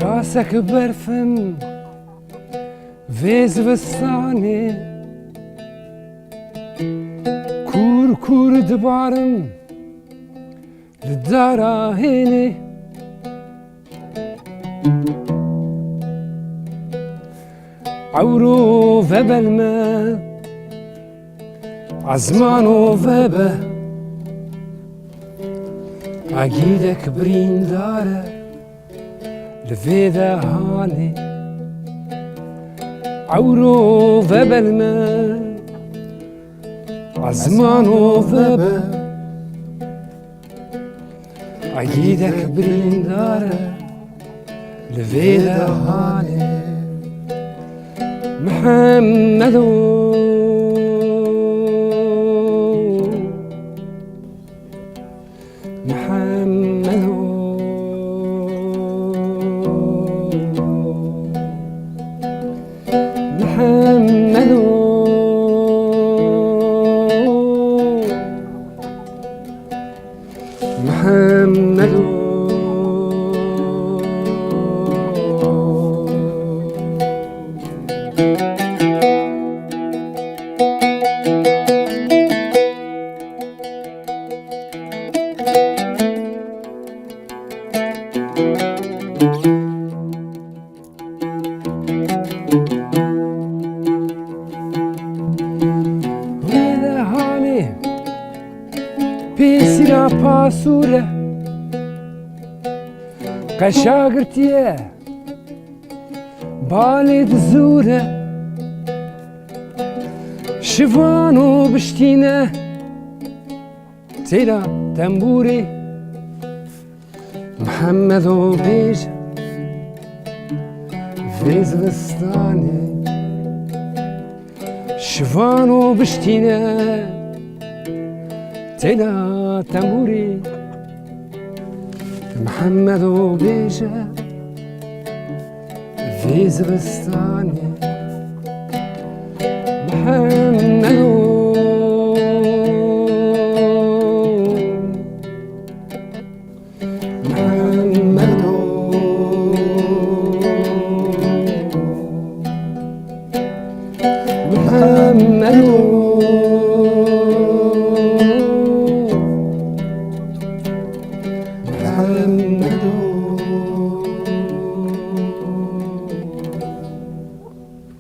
راسك برفم في زبستاني كور كور دبارم للدارا هيني عورو فبالما عزمانو فبه عقيدك برين داره لفيدا هاني عورو فبالما عزمانو فبه عقيدك برين داره لفيدا هاني محمدو محمد Pisira pasure Kaşagırtiye Balid zure Şivano biştine Tela temburi Muhammedo bej Vezvistani Şivano biştine تلا تموري محمد وبيجا في زبستاني محمد محمد محمد محمد